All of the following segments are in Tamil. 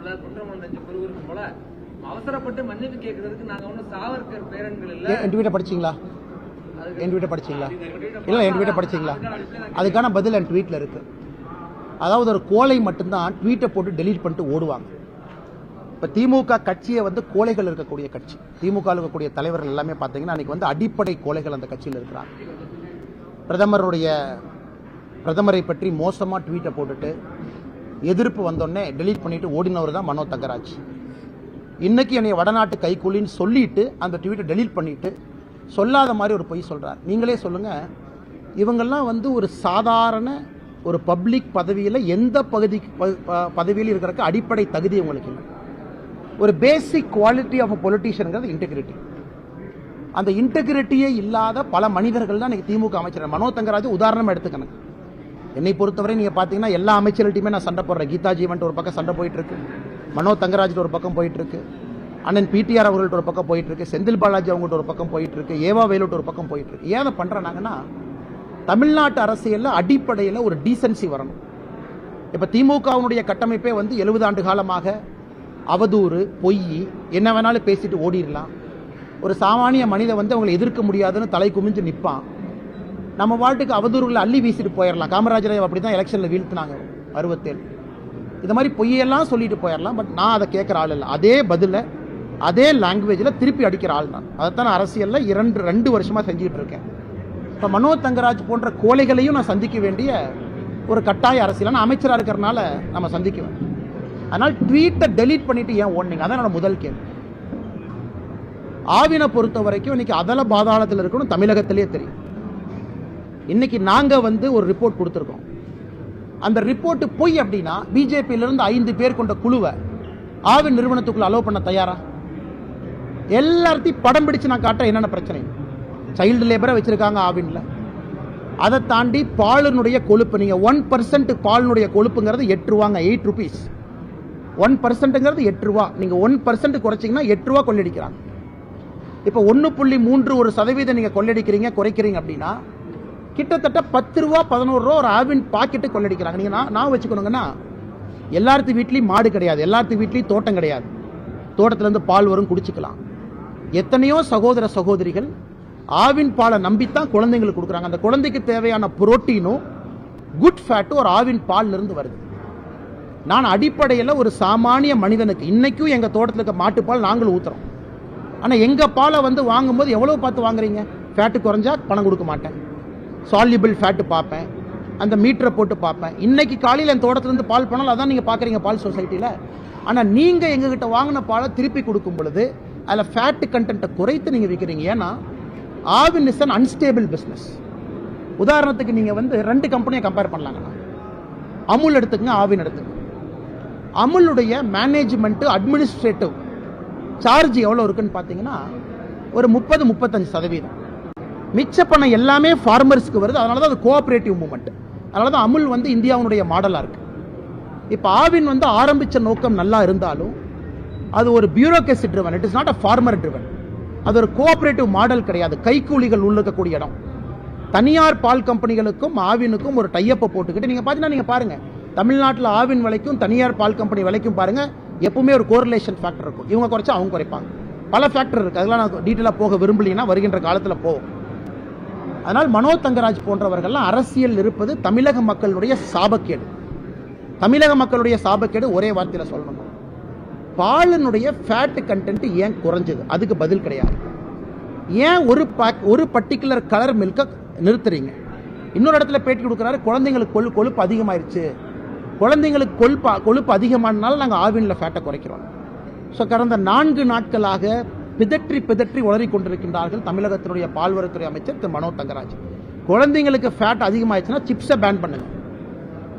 போல குற்றம் உணர்ச்சி பெருவருக்கும் போல அவசரப்பட்டு மன்னிப்பு கேட்கறதுக்கு நாங்க ஒன்றும் சாவர்கர் பேரன்கள் இல்லை. என் ட்வீட்டை படிச்சீங்களா? என் ட்வீட்டை படிச்சீங்களா? இல்லை, என் ட்வீட்டை படிச்சீங்களா? அதுக்கான பதில் என் ட்வீட்டில் இருக்கு. அதாவது ஒரு கோலை மட்டும்தான் ட்வீட்டை போட்டு டெலீட் பண்ணிட்டு ஓடுவாங்க. இப்போ திமுக கட்சியை வந்து கோழைகள் இருக்கக்கூடிய கட்சி. திமுக இருக்கக்கூடிய தலைவர்கள் எல்லாமே பார்த்தீங்கன்னா அன்றைக்கி வந்து அடிப்படை கோழைகள் அந்த கட்சியில் இருக்கிறாங்க. பிரதமரை பற்றி மோசமாக ட்வீட்டை போட்டுட்டு எதிர்ப்பு வந்தோடனே டெலீட் பண்ணிட்டு ஓடினவர் தான் மனோ தங்கராஜ். இன்னைக்கு என்னை வடநாட்டு கைக்கூலின்னு சொல்லிட்டு அந்த ட்வீட்டை டெலீட் பண்ணிட்டு சொல்லாத மாதிரி ஒரு பொய் சொல்கிறார். நீங்களே சொல்லுங்கள், இவங்கெல்லாம் வந்து ஒரு சாதாரண ஒரு பப்ளிக் பதவியில் எந்த பதவியில் இருக்கிறதுக்கு அடிப்படை தகுதி உங்களுக்கு இல்லை. ஒரு பேசிக் குவாலிட்டி ஆஃப் பொலிட்டீஷியனுங்கிறது இன்டெகிரிட்டி. அந்த இன்டெகிரிட்டியே இல்லாத பல மனிதர்கள் தான் இன்னைக்கு திமுக அமைச்சர். மனோ தங்கராஜ் உதாரணமாக எடுத்துக்கணும். என்னை பொறுத்தவரை நீங்கள் பார்த்தீங்கன்னா எல்லா அமைச்சர்கள்ட்டையுமே நான் சண்டை போடுறேன். கீதா ஜீவன் ஒரு பக்கம் சண்டை போயிட்டு இருக்கு, மனோ தங்கராஜ் ஒரு பக்கம் போயிட்டு இருக்கு, அண்ணன் பிடிஆர் அவர்கள்ட்ட ஒரு பக்கம் போயிட்டு இருக்கு, செந்தில் பாலாஜி அவங்கள்ட்ட ஒரு பக்கம் போயிட்டு இருக்கு, ஏவா வேலுட்டு ஒரு பக்கம் போயிட்டு இருக்கு. ஏன் பண்றாங்கன்னா தமிழ்நாட்டு அரசியலில் அடிப்படையில் ஒரு டீசன்சி வரணும். இப்போ திமுகவுடைய கட்டமைப்பே வந்து 70 ஆண்டு காலமாக அவதூறு, பொய், என்ன வேணாலும் பேசிட்டு ஓடிடலாம். ஒரு சாமானிய மனிதன் வந்து அவங்களை எதிர்க்க முடியாதுன்னு தலை குமிஞ்சு நிற்பான். நம்ம வாழ்த்துக்கு அவதூறுகளை அள்ளி வீசிட்டு போயிடலாம். காமராஜரை அப்படி தான் எலெக்ஷனில் வீழ்த்தினாங்க 67. இது மாதிரி பொய்யெல்லாம் சொல்லிட்டு போயிடலாம். பட் நான் அதை கேட்குற ஆள் இல்லை. அதே பதில அதே லாங்குவேஜில் திருப்பி அடிக்கிற ஆள் தான். அதைத்தான் அரசியலில் 2 வருஷமாக செஞ்சுக்கிட்டு இருக்கேன். இப்போ மனோ தங்கராஜ் போன்ற கோழைகளையும் நான் சந்திக்க வேண்டிய ஒரு கட்டாய அரசியல். நான் அமைச்சராக இருக்கிறனால நம்ம சந்திக்குவேன். அதனால் ட்வீட்டை டெலீட் பண்ணிட்டு ஏன் ஓடுனீங்க? அதான் என்னோட முதல் கேள்வி. ஆவினை பொறுத்த வரைக்கும் இன்னைக்கு அதல பாதாளத்தில் இருக்கணும் தமிழகத்திலே தெரியும். இன்னைக்கு நாங்கள் வந்து ஒரு ரிப்போர்ட் கொடுத்துருக்கோம். அந்த ரிப்போர்ட் பொய் அப்படின்னா பிஜேபியிலிருந்து 5 பேர் கொண்ட குழுவை ஆவின் நிறுவனத்துக்குள்ள அலோவ் பண்ண தயாரா? எல்லாத்தையும் படம் பிடிச்சு நான் காட்ட என்னென்ன பிரச்சனை. சைல்டு லேபரை வச்சிருக்காங்க ஆவின்ல. அதை தாண்டி பாலினுடைய கொழுப்பு, நீங்க 1% பாலினுடைய கொழுப்புங்கிறது 8 ரூபாங்க, 8 rupees. 1%ங்கிறது 8 ரூபா. நீங்க 1% குறைச்சிங்கன்னா 8 ரூபா கொள்ளடிக்கிறாங்க. இப்போ 1.3% நீங்க கொள்ளடிக்கிறீங்க, குறைக்கிறீங்க அப்படின்னா கிட்டத்தட்ட 10 ரூபா 11 ரூபா ஒரு ஆவின் பாக்கெட்டு கொள்ளடிக்கிறாங்க. நீங்க நான் வச்சுக்கணுங்கன்னா எல்லாத்து வீட்லையும் மாடு கிடையாது, எல்லாத்து வீட்லையும் தோட்டம் கிடையாது. தோட்டத்திலேருந்து பால் வரும், குடிச்சுக்கலாம். எத்தனையோ சகோதர சகோதரிகள் ஆவின் பாலை நம்பித்தான் குழந்தைங்களுக்கு கொடுக்குறாங்க. அந்த குழந்தைக்கு தேவையான புரோட்டீனும் குட் ஃபேட்டும் ஒரு ஆவின் பால்ல இருந்து வருது. நான் அடிப்படையில் ஒரு சாமானிய மனிதனுக்கு இன்னைக்கும் எங்க தோட்டத்தில் இருக்க மாட்டுப்பால் நாங்களும் ஊத்துறோம். ஆனால் எங்க பாலை வந்து வாங்கும்போது எவ்வளவு பார்த்து வாங்குறீங்க? ஃபேட்டு குறைஞ்சா பணம் கொடுக்க மாட்டேன், சால்யூபிள் ஃபேட்டு பார்ப்பேன், அந்த மீட்டரை போட்டு பார்ப்பேன். இன்னைக்கு காலையில் என் தோட்டத்திலிருந்து பால் பண்ணால் அதான் நீங்கள் பார்க்குறீங்க பால் சொசைட்டியில். ஆனால் நீங்கள் எங்ககிட்ட வாங்கின பாலை திருப்பி கொடுக்கும் பொழுது அதில் ஃபேட்டு கண்டென்ட்டை குறைத்து நீங்கள் விற்கிறீங்க. ஏன்னா Aavin is an unstable business. உதாரணத்துக்கு நீங்கள் வந்து 2 கம்பெனியை கம்பேர் பண்ணலாங்கண்ணா. அமுல் எடுத்துக்கங்க, ஆவின் எடுத்துக்கங்க. அமுலுடைய மேனேஜ்மெண்ட் அட்மினிஸ்ட்ரேட்டிவ் சார்ஜ் எவ்வளோ இருக்குன்னு பார்த்தீங்கன்னா ஒரு 30-35%. மிச்ச பணம் எல்லாமே ஃபார்மர்ஸ்க்கு வருது. அதனால தான் அது கோஆபரேட்டிவ் மூவ்மெண்ட். அதனால தான் அமுல் வந்து இந்தியாவுடைய மாடலாக இருக்கு. இப்போ ஆவின் வந்து ஆரம்பித்த நோக்கம் நல்லா இருந்தாலும் அது ஒரு bureaucracy driven, it is not a farmer driven. அது ஒரு கோஆபரேட்டிவ் மாடல் கிடையாது. கைக்கூலிகள் உள்ளக்கூடிய இடம். தனியார் பால் கம்பெனிகளுக்கும் ஆவினுக்கும் ஒரு டைப்பை போட்டுக்கிட்டு நீங்கள் பார்த்தீங்கன்னா நீங்கள் பாருங்கள், தமிழ்நாட்டில் ஆவின் விலைக்கும் தனியார் பால் கம்பெனி விலைக்கும் பாருங்கள் எப்பவுமே ஒரு கோரிலேஷன் ஃபேக்டர் இருக்கும். இவங்க குறைச்சா அவங்க குறைப்பாங்க. பல ஃபேக்டர் இருக்குது. அதெல்லாம் நான் டீட்டெயிலாக போக விரும்பலைன்னா வருகின்ற காலத்தில் போகும். அதனால் மனோ தங்கராஜ் போன்றவர்கள்லாம் அரசியல் இருப்பது தமிழக மக்களுடைய சாபக்கேடு. தமிழக மக்களுடைய சாபக்கேடு ஒரே வார்த்தையில் சொல்லணும். பாலினுடைய ஃபேட் கண்டென்ட் ஏன் குறைஞ்சது? அதுக்கு பதில் கிடையாது. ஏன் ஒரு பர்டிகுலர் கலர் மில்கை நிறுத்துறீங்க? இன்னொரு இடத்துல பேட்டி கொடுக்குறாரு, குழந்தைங்களுக்கு கொழுப்பு அதிகமாயிருச்சு, குழந்தைங்களுக்கு கொழுப்பு அதிகமானாலும் நாங்கள் ஆவினில் ஃபேட்டை குறைக்கிறோம். ஸோ கடந்த 4 நாட்களாக பிதற்றி உளறி கொண்டிருக்கின்றார்கள் தமிழகத்தினுடைய பால்வரத்துறை அமைச்சர் திரு மனோ தங்கராஜ். குழந்தைங்களுக்கு ஃபேட் அதிகமாகிடுச்சுன்னா சிப்ஸை பேன் பண்ணுங்க,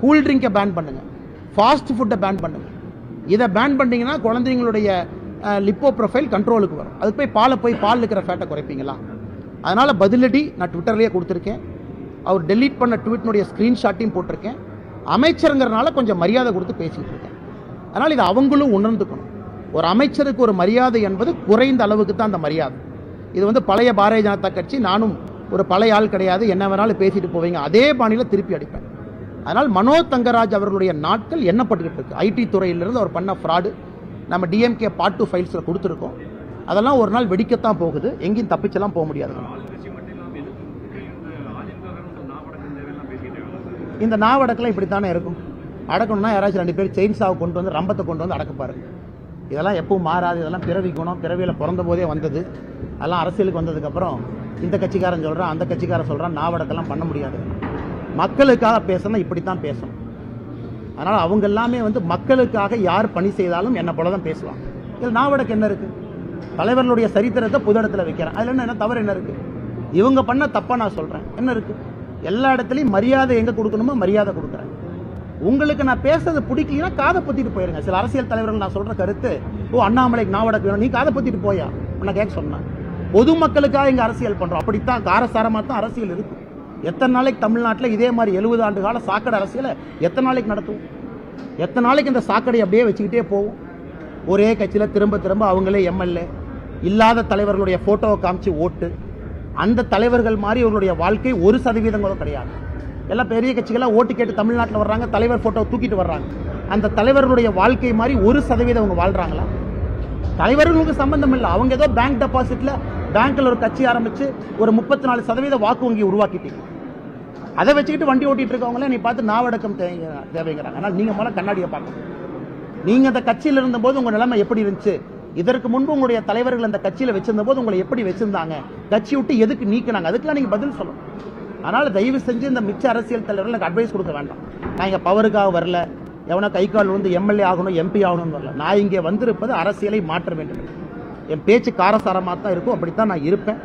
கூல்ட்ரிங்கை பேன் பண்ணுங்க, ஃபாஸ்ட் ஃபுட்டை பேன் பண்ணுங்க. இதை பேன் பண்ணிங்கன்னா குழந்தைங்களுடைய லிப்போ ப்ரொஃபைல் கண்ட்ரோலுக்கு வரும். அதுக்கு போய் பால் இருக்கிற ஃபேட்டை குறைப்பீங்களா? அதனால் பதிலடி நான் ட்விட்டர்லேயே கொடுத்துருக்கேன். அவர் டெலீட் பண்ண ட்வீட்னுடைய ஸ்க்ரீன்ஷாட்டையும் போட்டிருக்கேன். அமைச்சருங்கிறனால கொஞ்சம் மரியாதை கொடுத்து பேசிகிட்டு இருக்கேன். அதனால் இதை அவங்களும் உணர்ந்துக்கணும். ஒரு அமைச்சருக்கு ஒரு மரியாதை என்பது குறைந்த அளவுக்கு தான் அந்த மரியாதை. இது வந்து பழைய பாரதிய ஜனதா கட்சி, நானும் ஒரு பழைய ஆள் கிடையாது, என்ன வேணாலும் பேசிட்டு போவீங்க, அதே பாணியில் திருப்பி அடிப்பேன். அதனால் மனோ தங்கராஜ் அவர்களுடைய நாட்கள் எண்ணப்பட்டுக்கிட்டு இருக்கு. ஐடி துறையிலிருந்து அவர் பண்ண ஃப்ராடு நம்ம டிஎம்கே பார்ட் 2 ஃபைல்ஸில் கொடுத்துருக்கோம். அதெல்லாம் ஒரு நாள் வெடிக்கத்தான் போகுது, எங்கேயும் தப்பிச்செல்லாம் போக முடியாது. இந்த நாவடக்கெல்லாம் இப்படித்தானே இருக்கும். அடக்கணும்னா யாராச்சும் 2 பேர் செயின் சாவை கொண்டு வந்து ரம்பத்தை கொண்டு வந்து அடக்கப்பாரு. இதெல்லாம் எப்பவும் மாறாது. இதெல்லாம் பிறவி குணம், பிறவியில் பிறந்த போதே வந்தது. அதெல்லாம் அரசியலுக்கு வந்ததுக்கப்புறம் இந்த கட்சிக்காரன் சொல்கிறான், அந்த கட்சிக்காரன் சொல்கிறான், நாவடக்கெல்லாம் பண்ண முடியாது. மக்களுக்காக பேசணும், இப்படித்தான் பேசணும். அதனால் அவங்க எல்லாமே வந்து மக்களுக்காக யார் பணி செய்தாலும் என்ன போல தான் பேசலாம். இதில் நாவடக்கு என்ன இருக்குது? தலைவர்களுடைய சரித்திரத்தை புது இடத்துல வைக்கிறேன், அதில் என்ன தவறு என்ன இருக்குது? இவங்க பண்ண தப்பாக நான் சொல்கிறேன், என்ன இருக்குது? எல்லா இடத்துலையும் மரியாதை எங்கே கொடுக்கணுமோ மரியாதை கொடுக்குறேன். உங்களுக்கு நான் பேசுறது பிடிக்கலன்னா காதை பொத்திட்டு போயிருங்க. சில அரசியல் தலைவர்கள் நான் சொல்கிற கருத்து, அண்ணாமலைக்கு நாவடக்கு வேணும், நீ காதை பொத்திட்டு போயா நான் கேட்க சொன்னேன். பொதுமக்களுக்காக இங்கே அரசியல் பண்ணுறோம், அப்படித்தான் காரசாரமாக தான் அரசியல் இருக்கும். எத்தனை நாளைக்கு தமிழ்நாட்டில் இதே மாதிரி 70 ஆண்டு கால சாக்கடை அரசியலை எத்தனை நாளைக்கு நடத்துவோம்? எத்தனை நாளைக்கு இந்த சாக்கடை அப்படியே வச்சுக்கிட்டே போவோம்? ஒரே கட்சியில் திரும்ப திரும்ப அவங்களே எம்எல்ஏ, இல்லாத தலைவர்களுடைய ஃபோட்டோவை காமிச்சு ஓட்டு, அந்த தலைவர்கள் மாதிரி இவர்களுடைய வாழ்க்கை 1% கூட கிடையாது. எல்லாம் பெரிய கட்சிகளாக ஓட்டு கேட்டு தமிழ்நாட்டில் வர்றாங்க, தலைவர் ஃபோட்டோவை தூக்கிட்டு வர்றாங்க. அந்த தலைவர்களுடைய வாழ்க்கை மாதிரி 1% அவங்க வாழ்கிறாங்களா? தலைவர்களுக்கு சம்பந்தம் இல்லை. அவங்க ஏதோ பேங்க் டெபாசிட்ல பேங்க்ல ஒரு கட்சி ஆரம்பிச்சு ஒரு 34% வாக்கு வங்கி உருவாக்கிட்டீங்க. அதை வச்சுக்கிட்டு வண்டி ஓட்டிட்டு இருக்கவங்களே நீ பார்த்து நாவடக்கம் தேவைங்கிறாங்க. ஆனால் நீங்க முதல்ல கண்ணாடியை பார்க்கணும். நீங்க அந்த கட்சியில் இருந்தபோது உங்க நிலைமை எப்படி இருந்துச்சு? இதற்கு முன்பு உங்களுடைய தலைவர்கள் அந்த கட்சியில் வச்சிருந்த போது உங்களை எப்படி வச்சிருந்தாங்க? கட்சி விட்டு எதுக்கு நீக்கினாங்க? அதுக்கெல்லாம் நீங்க பதில் சொல்லணும். அதனால தயவு செஞ்சு இந்த மிச்ச அரசியல் தலைவர்கள் எனக்கு அட்வைஸ் கொடுக்க வேண்டாம். நான் இங்க பவருக்காக வரல, எவனா கை கால் வந்து எம்எல்ஏ ஆகணும் எம்பி ஆகணும்னு வரல. நான் இங்கே வந்திருப்பது அரசியலை மாற்ற வேண்டும். என் பேச்சு காரசாரமாக தான் இருக்கும், அப்படித்தான் நான் இருப்பேன்.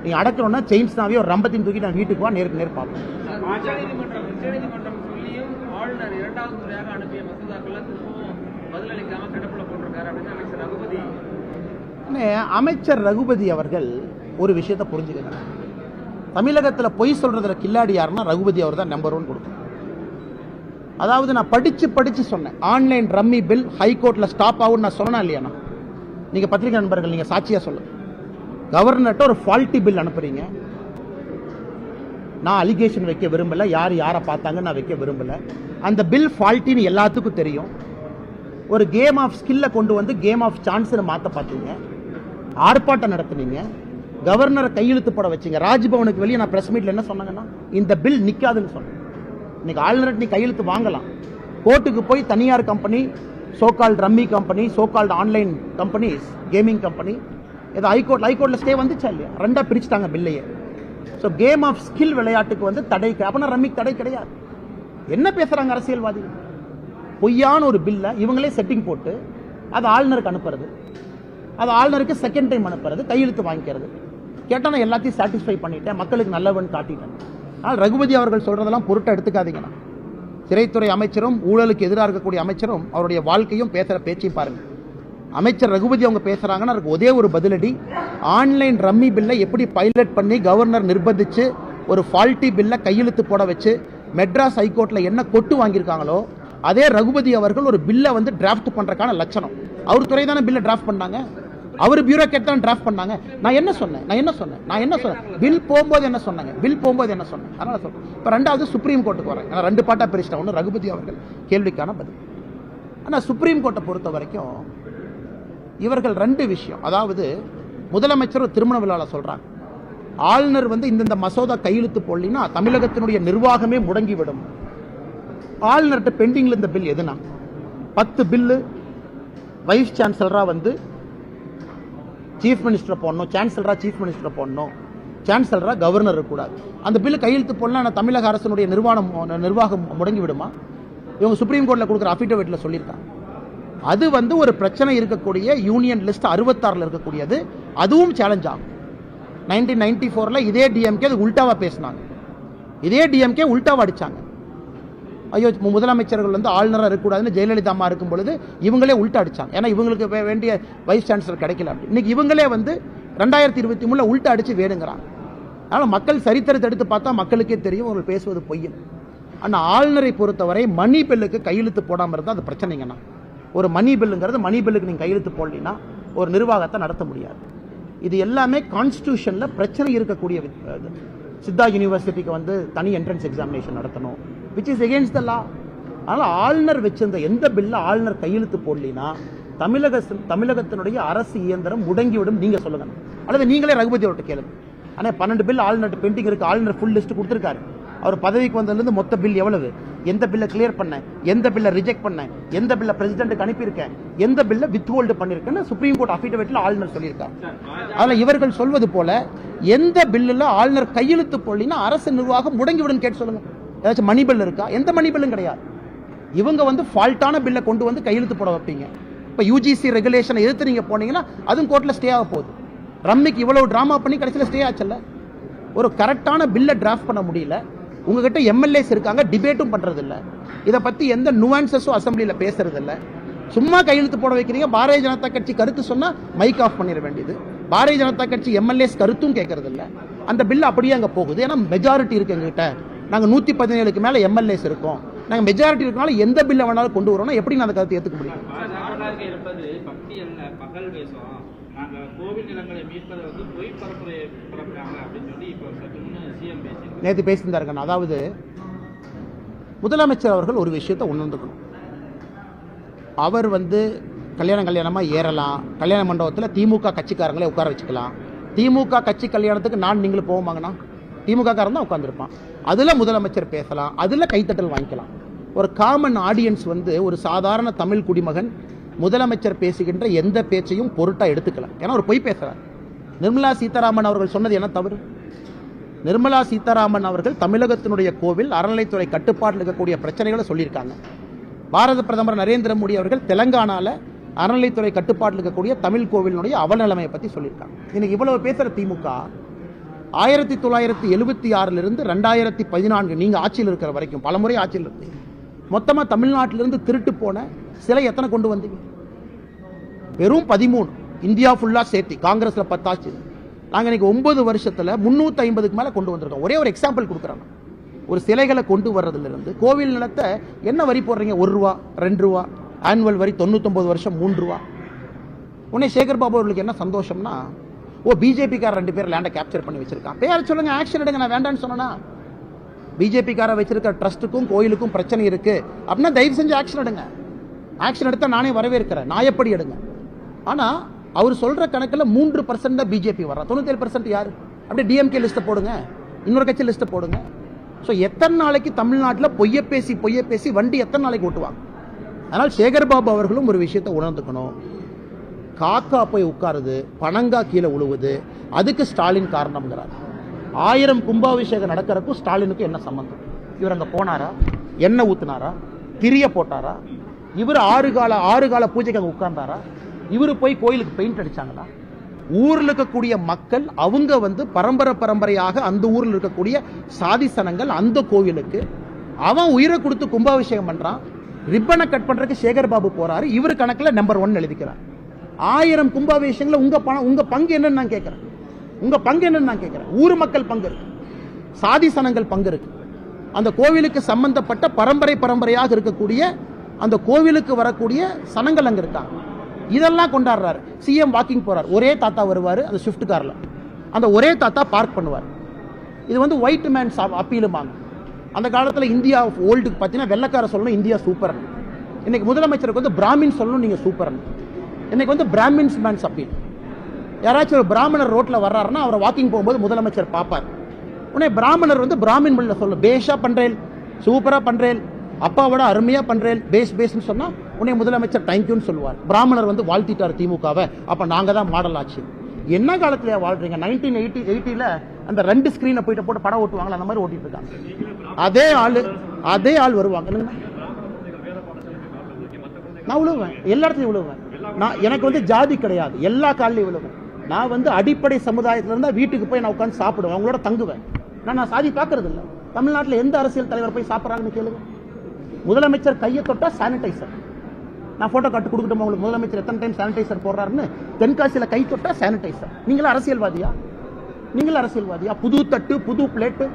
நீ அடக்கணும்னா செயின்ஸ்னாவே ஒரு ரம்பத்தின் தூக்கி நான் வீட்டுக்கு வா, நேருக்கு நேர் பார்ப்பேன். உச்சநீதிமன்றம் சொல்லியும் ஆளுநர் 2வது முறையாக அனுப்பிய மசோதாக்கெல்லாம் திரும்பவும் பதிலளிக்காம கிடப்புல போட்டிருக்காரு அப்படின்னு அமைச்சர் ரகுபதி. அமைச்சர் ரகுபதி அவர்கள் ஒரு விஷயத்தை புரிஞ்சுக்கிறாங்க. தமிழகத்தில் பொய் சொல்றதுல கில்லாடி யாருன்னா ரகுபதி அவர் தான் நம்பர் 1 கொடுக்கும். அதாவது நான் படிச்சு சொன்னேன், ஆன்லைன் ரம்மி பில் ஹைகோர்ட்ல ஸ்டாப் ஆகும் நான் சொன்னா இல்லையா? நீங்க பத்திரிகை நண்பர்கள் நீங்க சாட்சியா சொல்லுங்க. கவர்னர்ட்ட ஒரு ஃபால்ட்டி பில் அனுப்புறீங்க. நான் அலிகேஷன் வைக்க விரும்பல, யாரை பார்த்தாங்க நான் வைக்க விரும்பல. அந்த பில் ஃபால்ட்டின்னு எல்லாத்துக்கும் தெரியும். ஒரு கேம் ஆஃப் ஸ்கில்ல கொண்டு வந்து கேம் ஆஃப் சான்ஸ் மாத்த பார்த்தீங்க. ஆர்ப்பாட்டம் நடத்துனீங்க, கவர்னரை கையெழுத்து போட வச்சீங்க. ராஜ்பவனுக்கு வெளியே நான் பிரஸ் மீட்ல என்ன சொன்னாங்கன்னா, இந்த பில் நிக்காதுன்னு சொன்னேன். இன்னைக்கு ஆளுநர் நீ கையெழுத்து வாங்கலாம், கோர்ட்டுக்கு போய் தனியார் company, so called rummy company, so called online companies, gaming company, ஏதோ ஹைகோர்ட்ல ஸ்டே வந்துச்சா இல்லையா? 2ஆ பிரிச்சுட்டாங்க பில்லையே. ஸோ கேம் ஆஃப் ஸ்கில் விளையாட்டுக்கு வந்து தடை, அப்பனா ரம்மிக்கு தடை கிடையாது. என்ன பேசுறாங்க அரசியல்வாதிகள்? பொய்யான ஒரு பில்லை இவங்களே செட்டிங் போட்டு அது ஆளுநருக்கு அனுப்புறது, அது ஆளுநருக்கு செகண்ட் டைம் அனுப்புறது, கையெழுத்து வாங்கிக்கிறது. கேட்டால் நான் எல்லாத்தையும் சாட்டிஸ்ஃபை பண்ணிட்டேன், மக்களுக்கு நல்லவன் காட்டிட்டேன். ஆனால் ரகுபதி அவர்கள் சொல்றதெல்லாம் பொருட்டை எடுத்துக்காதீங்கண்ணா. சிறைத்துறை அமைச்சரும் ஊழலுக்கு எதிராக இருக்கக்கூடிய அமைச்சரும் அவருடைய வாழ்க்கையும் பேசுற பேச்சையும் பாருங்க. அமைச்சர் ரகுபதி அவங்க பேசுறாங்கன்னா அதுக்கு ஒரே ஒரு பதிலடி, ஆன்லைன் ரம்மி பில்லை எப்படி பைலட் பண்ணி கவர்னர் நிர்பந்திச்சு ஒரு ஃபால்ட்டி பில்லை கையெழுத்து போட வச்சு மெட்ராஸ் ஹைகோர்ட்ல என்ன கொட்டு வாங்கியிருக்காங்களோ அதே ரகுபதி அவர்கள் ஒரு பில்லை வந்து டிராஃப்ட் பண்றதுக்கான லட்சணம். அவர் துறை தானே பில்லை டிராஃப்ட் பண்ணாங்க, அவர் பியூரோக்ராட் தான் டிராஃப்ட் பண்ணாங்க. நான் என்ன சொன்னேன்? பில் போகும்போது என்ன சொன்னாங்க? அதனால சொல்றேன். இப்போ 2வது சுப்ரீம் கோர்ட்டுக்கு வரேன். 2 பாட்டா பிரிச்சிட்டேன். ஒன்று ரகுபதி அவர்கள் கேள்விக்கான பதில். ஆனால் சுப்ரீம் கோர்ட்டை பொறுத்த வரைக்கும் இவர்கள் 2 விஷயம். அதாவது முதலமைச்சர் ஒரு திருமண விழாவில் சொல்றாங்க, ஆளுநர் வந்து இந்த மசோதா கையெழுத்து போடலினா தமிழகத்தினுடைய நிர்வாகமே முடங்கிவிடும். ஆளுநர்கிட்ட பெண்டிங்ல இந்த பில் எதுனா 10 பில்லு வைஸ் சான்சலரா வந்து சீஃப் மினிஸ்டர் போடணும், சான்சலரா சீஃப் மினிஸ்டர் போடணும், சான்சலரா கவர்னர் இருக்கக்கூடாது. அந்த பில்லு கையெழுத்து போடலாம் தமிழக அரசினுடைய நிர்வாகம் முடங்கி விடுமா? இவங்க சுப்ரீம் கோர்ட்ல கொடுக்குற அஃபிடவிட்ல சொல்லியிருக்காங்க. அது வந்து ஒரு பிரச்சனை இருக்கக்கூடிய யூனியன் லிஸ்ட் 66ல் இருக்கக்கூடியது, அதுவும் சேலஞ்ச் ஆகும். 1994ல இதே டிஎம்கே அது உல்டாவா பேசினாங்க, இதே டிஎம்கே உல்டாவா அடிச்சாங்க. ஐயோ முதலமைச்சர்கள் வந்து ஆளுநராக இருக்கக்கூடாதுன்னு ஜெயலலிதா அம்மா இருக்கும் பொழுது இவங்களே உல்ட்டா அடிச்சாங்க. ஏன்னா இவங்களுக்கு வேண்டிய வைஸ் சான்சலர் கிடைக்கல. இன்னைக்கு இவங்களே வந்து 2023 உல்ட்டா அடிச்சு வேணுங்கிறாங்க. அதனால மக்கள் சரித்திரத்தை எடுத்து பார்த்தா மக்களுக்கே தெரியும் அவங்க பேசுவது பொய்யன். ஆனால் ஆளுநரை பொறுத்தவரை மணி பில்லுக்கு கையெழுத்து போடாமல் இருந்தால் அது பிரச்சனைங்கண்ணா. ஒரு மணி பில்லுங்கிறது, மணி பில்லுக்கு நீங்கள் கையெழுத்து போடலினா ஒரு நிர்வாகத்தை நடத்த முடியாது. இது எல்லாமே கான்ஸ்டிடியூஷன்ல பிரச்சனை இருக்கக்கூடிய. சித்தா யூனிவர்சிட்டிக்கு வந்து தனி என்ட்ரன்ஸ் எக்ஸாமினேஷன் நடத்தணும், which is against the law. அதனால ஆளுநர் வச்சிருந்த எந்த பில்ல ஆளுநர் கையெழுத்து போடலினா தமிழகத்தினுடைய அரசு இயந்திரம் முடங்கிவிடும். நீங்க சொல்லுங்க, அல்லது நீங்களே ரகுபதி அவர்கிட்ட கேளுங்க. ஆனால் 12 பில் ஆளுநர் பெண்டிங் இருக்கு. ஆளுநர் ஃபுல் லிஸ்ட் கொடுத்துருக்காரு. அவர் பதவிக்கு வந்ததுலேருந்து மொத்த பில் எவ்வளவு, எந்த பில்லை கிளியர் பண்ணேன், எந்த பில்லை ரிஜெக்ட் பண்ணேன், எந்த பில்லை பிரசிடென்ட்டுக்கு அனுப்பியிருக்கேன், எந்த பில்லை வித்ஹோல்டு பண்ணியிருக்கேன்னு சுப்ரீம் கோர்ட் அஃபிடவிட்ல ஆளுநர் சொல்லியிருக்காரு. அதில் இவர்கள் சொல்வது போல எந்த பில்லில் ஆளுநர் கையெழுத்து போடலினா அரசு நிர்வாகம் முடங்கிவிடும் கேட்டு சொல்லுங்க. ஏதாச்சும் மணி பில் இருக்கா? எந்த மணி பில்லும் கிடையாது. இவங்க வந்து ஃபால்ட்டான பில்லை கொண்டு வந்து கையெழுத்து போட வைப்பீங்க. இப்போ யூஜிசி ரெகுலேஷனை எதிர்த்து நீங்க போனீங்கன்னா அதுவும் கோர்ட்டில் ஸ்டே ஆக போகுது. ரம்மிக்கு இவ்வளவு டிராமா பண்ணி கடைசியில் ஸ்டே ஆச்சல்ல. ஒரு கரெக்டான பில்லை டிராஃப்ட் பண்ண முடியல. உங்ககிட்ட எம்எல்ஏஸ் இருக்காங்க, டிபேட்டும் பண்றது இல்ல. இதை பத்தி எந்த நுவான்சஸும் அசம்பிளியில் பேசுறது இல்ல. சும்மா கையெழுத்து போட வைக்கிறீங்க. பாரதிய ஜனதா கட்சி கருத்து சொன்னா மைக் ஆஃப் பண்ணிட வேண்டியது. பாரதிய ஜனதா கட்சி எம்எல்ஏஸ் கருத்தும் கேட்கறது இல்ல. அந்த பில் அப்படியே அங்க போகுது. ஏன்னா மெஜாரிட்டி இருக்கு எங்ககிட்ட. நாங்க 117க்கு மேல எம்எல்ஏஸ் இருக்கோம். நாங்க மெஜாரிட்டி இருக்கனால எந்த பில்லை வேணாலும் கொண்டு வரோம்னா எப்படி நான் அந்த கருத்தை ஏத்துக்க முடியும்? நேற்று பேசியிருந்தாருங்க. அதாவது முதலமைச்சர் அவர்கள் ஒரு விஷயத்தை உணர்ந்துக்கணும். அவர் வந்து கல்யாணமா ஏறலாம். கல்யாண மண்டபத்தில் திமுக கட்சிக்காரங்களே உட்கார வச்சுக்கலாம். திமுக கட்சி கல்யாணத்துக்கு நான் நீங்களும் போவோமாங்கண்ணா? திமுக காரன் தான் உட்காந்துருப்பான். அதில் முதலமைச்சர் பேசலாம், அதில் கைத்தட்டல் வாங்கிக்கலாம். ஒரு காமன் ஆடியன்ஸ் வந்து ஒரு சாதாரண தமிழ் குடிமகன் முதலமைச்சர் பேசுகின்ற எந்த பேச்சையும் பொருட்டா எடுத்துக்கலாம். ஏன்னா ஒரு பொய் பேசுறார். நிர்மலா சீதாராமன் அவர்கள் சொன்னது என்ன தவறு? நிர்மலா சீதாராமன் அவர்கள் தமிழகத்தினுடைய கோவில் அறநிலைத்துறை கட்டுப்பாட்டில் இருக்கக்கூடிய பிரச்சனைகளை சொல்லியிருக்காங்க. பாரத பிரதமர் நரேந்திர மோடி அவர்கள் தெலங்கானால அறநிலைத்துறை கட்டுப்பாட்டில் இருக்கக்கூடிய தமிழ் கோவிலினுடைய அவநிலைமையை பற்றி சொல்லியிருக்காங்க. இன்னைக்கு இவ்வளவு பேசுற திமுக 1976 2014 நீங்க ஆட்சியில் இருக்கிற வரைக்கும் பலமுறை ஆட்சியில் இருந்தீங்க. மொத்தமா தமிழ்நாட்டிலிருந்து திருட்டு போன சிலை எத்தனை கொண்டு வந்தீங்க? வெறும் 13. இந்தியா ஃபுல்லா சேர்த்தி காங்கிரஸ்ல 10 ஆச்சு. நாங்க இன்னைக்கு 9 வருஷத்துல 350க்கு மேல கொண்டு வந்திருக்கோம். ஒரே ஒரு எக்ஸாம்பிள் கொடுக்குறாங்க. ஒரு சிலைகளை கொண்டு வர்றதுல இருந்து கோவில் நிலத்தை என்ன வரி போடுறீங்க? 1 ரூபா 2 ரூபா, ஆனுவல் வரி 99 வருஷம் 3 ரூபா. உடனே சேகர் பாபு அவர்களுக்கு என்ன சந்தோஷம்னா, பிஜேபி கார 2 பேர் லேண்டை கேப்சர் பண்ணி வச்சிருக்கான். பேர் சொல்லுங்க, ஆக்ஷன் எடுங்க. நான் வேண்டான்னு சொன்னா பிஜேபி கார வச்சிருக்கிற ட்ரஸ்ட்டுக்கும் கோயிலுக்கும் பிரச்சனை இருக்கு அப்படின்னா தயவு செஞ்சு ஆக்ஷன் எடுங்க. ஆக்ஷன் எடுத்தா நானே வரவேற்கிறேன். நான் எப்படி எடுங்க. ஆனா அவர் சொல்ற கணக்கில் 3% தான் பிஜேபி வர்றா. 97% யாரு? அப்படியே டிஎம்கே லிஸ்ட்டை போடுங்க, இன்னொரு கட்சி லிஸ்ட்டை போடுங்க. ஸோ எத்தனை நாளைக்கு தமிழ்நாட்டில் பொய்ய பேசி வண்டி எத்தனை நாளைக்கு ஓட்டுவாங்க? அதனால் சேகர் பாபு அவர்களும் ஒரு விஷயத்தை உணர்ந்துக்கணும். காக்கா போய் உட்காருது, பனங்கா கீழே உழுவுது, அதுக்கு ஸ்டாலின் காரணம்ங்கிறார். 1000 கும்பாபிஷேகம் நடக்கிறதுக்கும் ஸ்டாலினுக்கு என்ன சம்பந்தம்? இவர் அங்க போனாரா? எண்ணெய் ஊத்துனாரா? திரிய போட்டாரா? இவர் 6 கால பூஜைக்கு அங்க உட்கார்ந்தாரா? இவரு போய் கோயிலுக்கு பெயிண்ட் அடிச்சாங்களா? ஊர்ல இருக்கக்கூடிய மக்கள் அவங்க வந்து பரம்பரையாக அந்த ஊர்ல இருக்கக்கூடிய சாதி சனங்கள் அந்த கோவிலுக்கு அவன் உயிரை கொடுத்து கும்பாபிஷேகம் பண்றான். ரிப்பனை கட் பண்றதுக்கு சேகர் பாபு போறாரு. இவர் கணக்குல நம்பர் 1 எழுதிக்கிறார். 1000 கும்பாபிஷேகங்கள உங்க பங்கு என்னன்னு நான் கேட்கிறேன். உங்க பங்கு என்னன்னு நான் கேட்கிறேன். ஊர் மக்கள் பங்கு இருக்கு, சாதி சனங்கள் பங்கு இருக்கு. அந்த கோவிலுக்கு சம்பந்தப்பட்ட பரம்பரையாக இருக்கக்கூடிய அந்த கோவிலுக்கு வரக்கூடிய சனங்கள் அங்க இருக்காங்க. இதெல்லாம் கொண்டாடுறாரு. சிஎம் வாக்கிங் போறார். ஒரே தாத்தா வருவாரு அந்த ஸ்விஃப்ட் கார்ல. அந்த ஒரே தாத்தா பார்க் பண்ணுவார். இது வந்து ஒயிட் மேன் அப்பீலுமாங்க. அந்த காலத்துல இந்தியா ஓல்டுக்கு பார்த்தீங்கன்னா வெள்ளக்கார சொல்லணும் இந்தியா சூப்பர். இன்னைக்கு முதலமைச்சருக்கு வந்து பிராமின் சொல்லணும் நீங்க சூப்பர். இன்னைக்கு வந்து பிராமின்ஸ் மேன்ஸ் அப்பீல். யாராச்சும் ஒரு பிராமணர் ரோட்ல வர்றாருன்னா அவரை வாக்கிங் போகும்போது முதலமைச்சர் பார்ப்பார். உடனே பிராமணர் வந்து பிராமின் மொழியில் சொல்ல பேஷா பண்றேன், சூப்பரா பண்றேன், அப்பாவோட அருமையா பண்றேன், பேஸ்னு சொன்னா உடனே முதலமைச்சர் தேங்க்யூன்னு சொல்லுவார். பிராமணர் வந்து வாழ்த்திட்டார் திமுகவை. அப்ப நாங்க தான் மாடல் ஆச்சு. என்ன காலத்துல வாழ்றீங்க? 1980ல அந்த 2 ஸ்கிரீனை போயிட்டு போட்டு படம் ஓட்டுவாங்களா? அந்த மாதிரி ஓட்டிட்டு இருக்காங்க. அதே ஆள் வருவாங்க. நான் விழுவேன், எல்லா இடத்துலையும் விழுவேன். எனக்கு வந்து ஜாதி கிடையாது, எல்லா காலையும் விழுவேன். நான் வந்து அடிப்படை சமுதாயத்துல இருந்தா வீட்டுக்கு போய் நான் உட்காந்து சாப்பிடுவேன், அவங்களோட தங்குவேன். நான் சாதி பார்க்கறது இல்லை. தமிழ்நாட்டில் எந்த அரசியல் தலைவர் போய் சாப்பிட்றாங்கன்னு கேளுங்க. முதலமைச்சர் கையை தொட்டா சானிடைசர். நான் போட்டோ காட்டு கொடுக்கட்டும் உங்களுக்கு, முதலமைச்சர் எத்தனை டைம் சானிடைசர் போடுறாருன்னு. தென்காசியில கை தொட்டா சானிடைசர். நீங்களும் அரசியல்வாதியா? புது தட்டு, புது பிளேட்டு.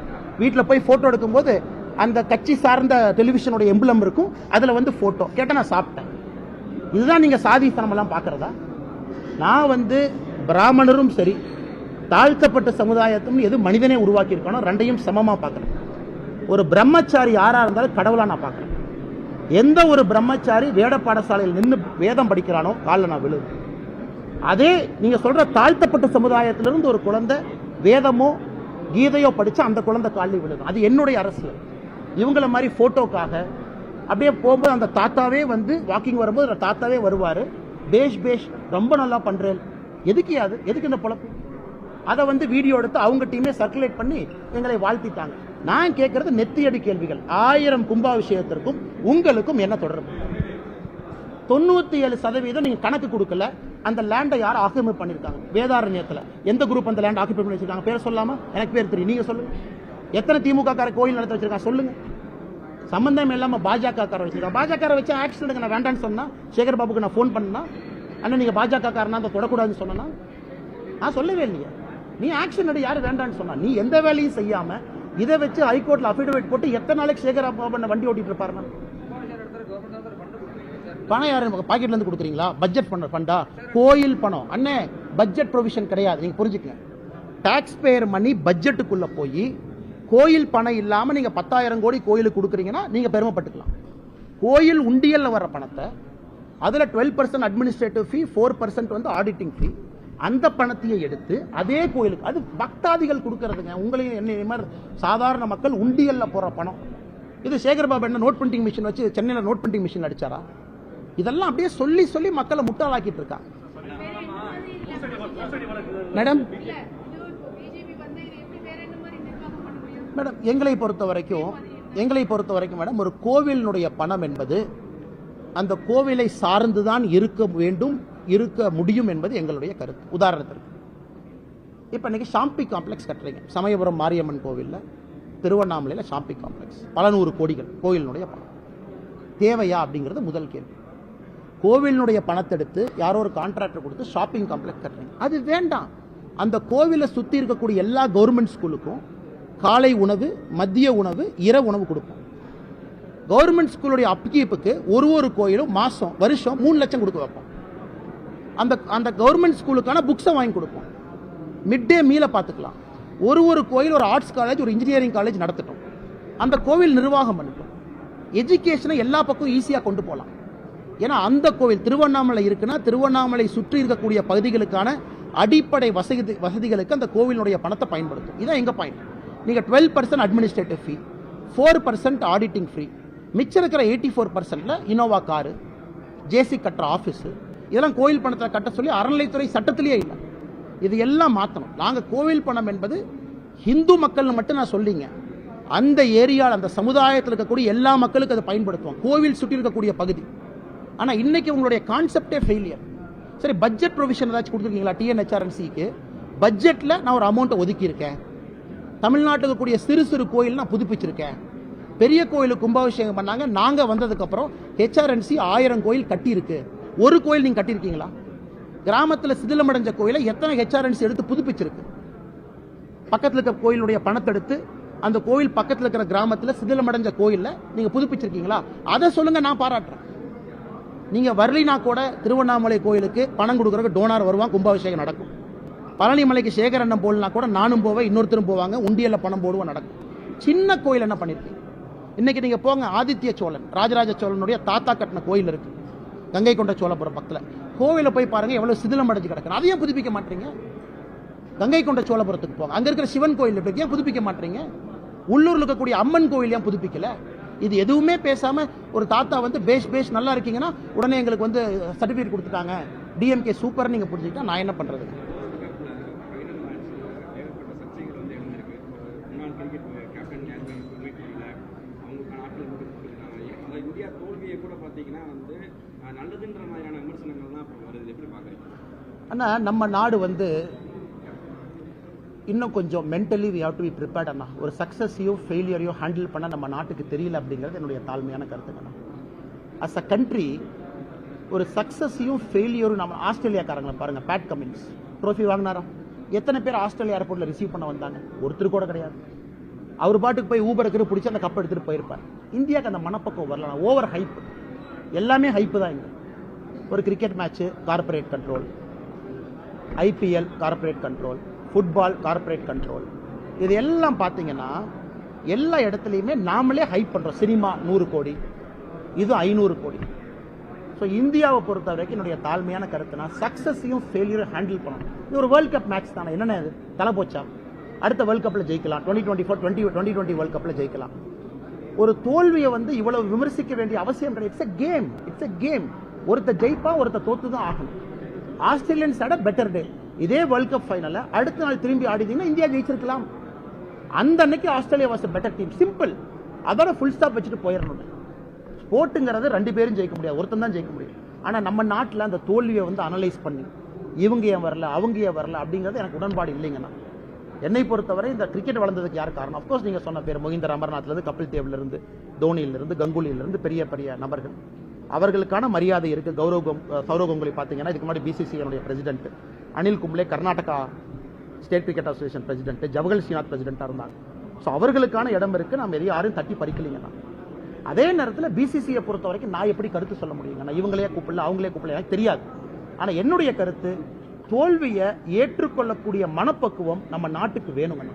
வீட்டில் போய் போட்டோ எடுக்கும் போது அந்த கட்சி சார்ந்த டெலிவிஷனோட எம்பளம் இருக்கும், அதுல வந்து போட்டோ கேட்ட நான் சாப்பிட்டேன். இதுதான் நீங்க சாதி தனமெல்லாம் பாக்குறதா? நான் வந்து பிராமணரும் சரி தாழ்த்தப்பட்ட சமுதாயத்தும் எது மனிதனே உருவாக்கி இருக்கணும், ரெண்டையும் சமமா பார்க்கணும். ஒரு பிரம்மச்சாரி யாரா இருந்தாலும் கடவுளா நான் பார்க்கிறேன். எந்த ஒரு பிரம்மச்சாரி வேட பாடசாலையில் நின்று வேதம் படிக்கிறானோ காலில் நான் விழுது. அதே நீங்க சொல்ற தாழ்த்தப்பட்ட சமுதாயத்திலிருந்து ஒரு குழந்தை வேதமோ கீதையோ படிச்சா அந்த குழந்தை காலில் விழுது. அது என்னுடைய அரசியல். இவங்களை மாதிரி போட்டோக்காக அப்படியே போகும்போது அந்த தாத்தாவே வந்து வாக்கிங் வரும்போது அந்த தாத்தாவே வருவாரு, பேஷ் பேஷ் ரொம்ப நல்லா பண்றேன். எதுக்கு இந்த பொழப்பு? அதை வந்து வீடியோ எடுத்து அவங்க டீமே சர்க்குலேட் பண்ணி எங்களை வாழ்த்திட்டாங்க. நான் கேட்கறது நெத்தியடி கேள்விகள். 1000 கும்பாபிஷேகத்திற்கும் உங்களுக்கும் என்ன தொடர்பு? 97% நீங்க கணக்கு கொடுக்கல. அந்த லேண்டை யார் ஆக்கிரமிப்பு பண்ணிருக்காங்க? வேதாரண்யத்தில் எந்த குரூப் அந்த லேண்ட் ஆக்கிரமிப்பு பண்ணி வச்சிருக்காங்க? பேர் சொல்லாம எனக்கு பேர் தெரியும், நீங்க சொல்லுங்க. எத்தனை திமுக கார கோயில் நடத்த வச்சிருக்காங்க சொல்லுங்க. சம்பந்தம் இல்லாம பாஜக கார வச்சிருக்காங்க. பாஜக வச்சு ஆக்சிடென்ட் நான் வேண்டான்னு சொன்னா, சேகர் பாபுக்கு நான் ஃபோன் பண்ணா, அண்ணா நீங்க பாஜக காரனா அதை தொடக்கூடாதுன்னு சொன்னா நான் சொல்லவே இல்லையா? நீ ஆக்ஷன் எடு, யாரு வேண்டான்னு சொன்னா? நீ எந்த வேலையும் செய்யாம இதை வச்சு ஹைகோர்ட்ல அபிடவிட் போட்டு எத்தனை நாளைக்கு சேகர் பாபு வண்டி ஓட்டிட்டு இருப்பாருன்னா? பணம் யாரு பாக்கெட்ல இருந்து கொடுக்குறீங்களா? பட்ஜெட் ஃபண்டா? கோயில் பணம் அண்ணே, பட்ஜெட் ப்ரொவிஷன் கிடையாது. நீங்க புரிஞ்சுக்கங்க. டாக்ஸ் பேயர் மணி பட்ஜெட்டுக்குள்ள போய் கோயில் பணம் இல்லாம நீங்க 10,000 கோடி கோயிலுக்கு கொடுக்குறீங்கன்னா நீங்க பெருமைப்பட்டுக்கலாம். கோயில் உண்டியல்ல வர பணத்தை அதுல 12% அட்மினிஸ்ட்ரேட்டிவ் ஃபீ, 4% வந்து ஆடிட்டிங் ஃபீ, அந்த பணத்தையே எடுத்து அதே கோயிலுக்கு, அது பக்தாதிகள் கொடுக்கறதுங்க. உங்களையும் என்ன மாதிரி சாதாரண மக்கள் உண்டியல்ல போற பணம். இது சேகர்பாபு என்ன நோட் பிரிண்டிங் மிஷின் வச்சு சென்னையில நோட் பிரிண்டிங் மிஷின் அடிச்சாரா? இதெல்லாம் அப்படியே சொல்லி சொல்லி மக்களை முட்டாளாக்கிட்டு இருக்காங்க. மேடம் எங்களை பொறுத்த வரைக்கும் மேடம், ஒரு கோவிலினுடைய பணம் என்பது அந்த கோவிலை சார்ந்துதான் இருக்க முடியும் என்பது எங்களுடைய கருத்து. உதாரணத்திற்கு இப்ப இன்னைக்கு ஷாம்பி காம்ப்ளெக்ஸ் கட்டுறீங்க. சமயபுரம் மாரியம்மன் கோவில்ல, திருவண்ணாமலையில ஷாம்பி காம்ப்ளெக்ஸ் பல 100 கோடிகள் கோவிலினுடைய பணம் தேவையா அப்படிங்கிறது முதல் கேள்வி. கோவிலினுடைய பணத்தை எடுத்து யாரோ ஒரு கான்ட்ராக்டர் கொடுத்து ஷாப்பிங் காம்ப்ளெக்ஸ் கட்டுறீங்க, அது வேண்டாம். அந்த கோவிலை சுத்தி இருக்கக்கூடிய எல்லா கவர்மெண்ட் ஸ்கூலுக்கும் காலை உணவு, மதிய உணவு, இரவு உணவு கொடுப்போம். கவர்மெண்ட் ஸ்கூலுடைய அப்கீப்புக்கு ஒரு கோயிலும் வருஷம் 3 லட்சம் கொடுக்க வைப்போம். அந்த கவர்மெண்ட் ஸ்கூலுக்கான புக்ஸை வாங்கி கொடுப்போம். மிட் டே மீலை பார்த்துக்கலாம். ஒரு கோயில் ஒரு ஆர்ட்ஸ் காலேஜ், ஒரு இன்ஜினியரிங் காலேஜ் நடத்தட்டும். அந்த கோவில் நிர்வாகம் பண்ணட்டும். எஜுகேஷனை எல்லா பக்கம் ஈஸியாக கொண்டு போகலாம். ஏன்னா அந்த கோவில் திருவண்ணாமலை இருக்குன்னா திருவண்ணாமலை சுற்றி இருக்கக்கூடிய பகுதிகளுக்கான அடிப்படை வசதிகளுக்கு அந்த கோவிலுடைய பணத்தை பயன்படுத்தும். இதான் எங்க பாயிண்ட். நீங்க 12% அட்மினிஸ்ட்ரேட்டிவ் ஃபீ, 4% ஆடிட்டிங் ஃபீ, மிச்சம் இருக்கிற 84%ல இனோவா காரு, ஜேசி கட்டுற ஆஃபீஸ், இதெல்லாம் கோயில் பணத்தை கட்ட சொல்லி அறநிலைத்துறை சட்டத்திலேயே இல்லை. இது எல்லாம் மாற்றணும். நாங்கள் கோவில் பணம் என்பது ஹிந்து மக்கள் மட்டும் நான் சொல்லிங்க, அந்த ஏரியாவில் அந்த சமுதாயத்தில் இருக்கக்கூடிய எல்லா மக்களுக்கும் அதை பயன்படுத்துவோம். கோவில் சுற்றி இருக்கக்கூடிய பகுதி. ஆனால் இன்னைக்கு உங்களுடைய கான்செப்டே ஃபெயிலியர். சரி, பட்ஜெட் ப்ரொவிஷன் ஏதாச்சும் கொடுத்துருக்கீங்களா? டிஎன்ஹெச்ஆர்என்சிக்கு பட்ஜெட்டில் நான் ஒரு அமௌண்ட்டை ஒதுக்கியிருக்கேன். தமிழ்நாட்டுக்கு கூடிய சிறு கோயில் நான் புதுப்பிச்சிருக்கேன். பெரிய கோயிலுக்கு கும்பாபிஷேகம் பண்ணாங்க. நாங்கள் வந்ததுக்கப்புறம் ஹெச்ஆர்என்சி 1000 கோயில் கட்டியிருக்கு. ஒரு கோயில் நீங்கள் கட்டியிருக்கீங்களா? கிராமத்தில் சிதிலமடைஞ்ச கோயிலை எத்தனை ஹெச்ஆர்என்சி எடுத்து புதுப்பிச்சிருக்கு? பக்கத்தில் இருக்க கோயிலுடைய பணத்தை எடுத்து அந்த கோயில் பக்கத்தில் இருக்கிற கிராமத்தில் சிதிலமடைஞ்ச கோயிலில் நீங்கள் புதுப்பிச்சிருக்கீங்களா? அதை சொல்லுங்க, நான் பாராட்டுறேன். நீங்க வரலினா கூட திருவண்ணாமலை கோயிலுக்கு பணம் கொடுக்கறதுக்கு டோனார் வருவான், கும்பாபிஷேகம் நடக்கும். பழனி மலைக்கு சேகர் அண்ணன் போடலாம் கூட நானும் போவேன், இன்னொருத்தரும் போவாங்க, உண்டியல்ல பணம் போடுவோம், நடக்கும். சின்ன கோயில் என்ன பண்ணிருக்கீங்க? இன்னைக்கு நீங்க போங்க, ஆதித்ய சோழன், ராஜராஜ சோழனுடைய தாத்தா கட்டின கோயில் இருக்கு கங்கை கொண்ட சோழபுரம் பக்கத்தில். கோவில போய் பாருங்க எவ்வளவு சிதிலம் அடைஞ்சு கிடக்கு. அதையும் புதுப்பிக்க மாட்டீங்க. கங்கை கொண்ட சோழபுரத்துக்கு போங்க, அங்க இருக்கிற சிவன் கோயில் ஏன் புதுப்பிக்க மாட்டீங்க? உள்ளூர்ல இருக்கக்கூடிய அம்மன் கோயில் ஏன் புதுப்பிக்கல? இது எதுவுமே பேசாம ஒரு தாத்தா வந்து பேஷ் நல்லா இருக்கீங்கன்னா உடனே எங்களுக்கு வந்து சர்டிபிகேட் கொடுத்துட்டாங்க, டிஎம்கே சூப்பர் நீங்க புரிஞ்சுக்கிட்டா நான் என்ன பண்றது? அண்ணா, நம்ம நாடு வந்து இன்னும் கொஞ்சம் mentally we have to be prepared அண்ணா. ஒரு சக்ஸஸையும் ஃபெயிலியரையும் ஹேண்டில் பண்ண நம்ம நாட்டுக்கு தெரியல அப்படிங்கிறது என்னுடைய தாழ்மையான கருத்துக்கண்ணா. அஸ் அ கண்ட்ரி ஒரு சக்ஸஸையும் ஃபெயிலியரும் நம்ம ஆஸ்திரேலியாக்காரங்களை பாருங்க, பேட் கமின்ஸ் ட்ரோஃபி வாங்கினாரா? எத்தனை பேர் ஆஸ்திரேலியா ஏர்போர்ட்டில் ரிசீவ் பண்ண வந்தாங்க? ஒருத்தர் கூட கிடையாது. அவர் பாட்டுக்கு போய் ஊபர் எடுக்கிற பிடிச்சி அந்த கப் எடுத்துகிட்டு போயிருப்பார். இந்தியாவுக்கு அந்த மனப்பக்கம் வரல. ஓவர் ஹைப், எல்லாமே ஹைப்பு தான். இங்கே ஒரு cricket match corporate control, IPL corporate control, football corporate control. இது எல்லாம் பார்த்தீங்கன்னா எல்லா இடத்துலையுமே நாமளே ஹைப் பண்றோம். சினிமா 100 கோடி, இது 500 கோடி. ஸோ இந்தியாவை பொறுத்த வரைக்கும் என்னுடைய தாழ்மையான கருத்துனா சக்சஸையும் ஃபெயிலியரும் ஹேண்டில் பண்ணணும். இது ஒரு வேர்ல்ட் கப் மேட்ச் தானே, என்னென்ன இது தலை போச்சா? அடுத்த வேர்ல்ட் கப்பில் ஜெயிக்கலாம், 2024 2020 வேர்ல்ட் கப்பில் ஜெயிக்கலாம். ஒரு தோல்வியை வந்து இவ்வளவு விமர்சிக்க வேண்டிய அவசியம் கிடையாது. It's a game. ஒருத்தர் ஜெயிப்பா, ஒருத்தர் தோத்து தான் ஆகணும். ஆஸ்திரேலியன்ஸ் ஆட பெட்டர் டே. இதே வேர்ல்ட் கப் ஃபைனல்ல அடுத்த நாள் திரும்பி ஆடிதீங்கன்னா இந்தியா ஜெயிச்சிருக்கலாம். அந்த அன்னைக்கு Australia was better team. Simple. அதோட ஃபுல் ஸ்டாப் வச்சுட்டு போயிடணும். ஸ்போர்ட்டுங்கிறது 2 பேரும் ஜெயிக்க முடியாது, ஒருத்தன் தான் ஜெயிக்க முடியும். ஆனால் நம்ம நாட்டில் அந்த தோல்வியை வந்து அனலைஸ் பண்ணி இவங்க ஏன் வரல, அவங்க ஏன் வரல அப்படிங்கிறது எனக்கு உடன்பாடு இல்லைங்கண்ணா. என்னை பொறுத்தவரை இந்த கிரிக்கெட் வளர்ந்ததுக்கு யார் காரணம்? அப்கோர்ஸ் நீங்கள் சொன்ன பேர் மொஹிந்தர் அமர்நாத்லேருந்து, கபில் தேவ்லேருந்து, தோனியிலிருந்து, கங்குலியிலிருந்து பெரிய பெரிய நபர்கள். அவர்களுக்கான மரியாதை இருக்கு. சௌரவ் கங்குலி பார்த்தீங்கன்னா இதுக்கு முன்னாடி பிசிசிஐனுடைய president, Anil Kumble Karnataka state cricket association president, Jawaharlal Srinath பிரசிடென்ட்டாக இருந்தாங்க. ஸோ அவர்களுக்கான இடம் இருக்கு. நம்ம யாரும் தட்டி பறிக்கலைங்கண்ணா. அதே நேரத்தில் பிசிசிஐ பொறுத்த வரைக்கும் நான் எப்படி கருத்து சொல்ல முடியுங்க? இவங்களே கூப்பிடல, அவங்களே கூப்பிடல, எனக்கு தெரியாது. ஆனால் என்னுடைய கருத்து, தோல்வியை ஏற்றுக்கொள்ளக்கூடிய மனப்பக்குவம் நம்ம நாட்டுக்கு வேணுங்க.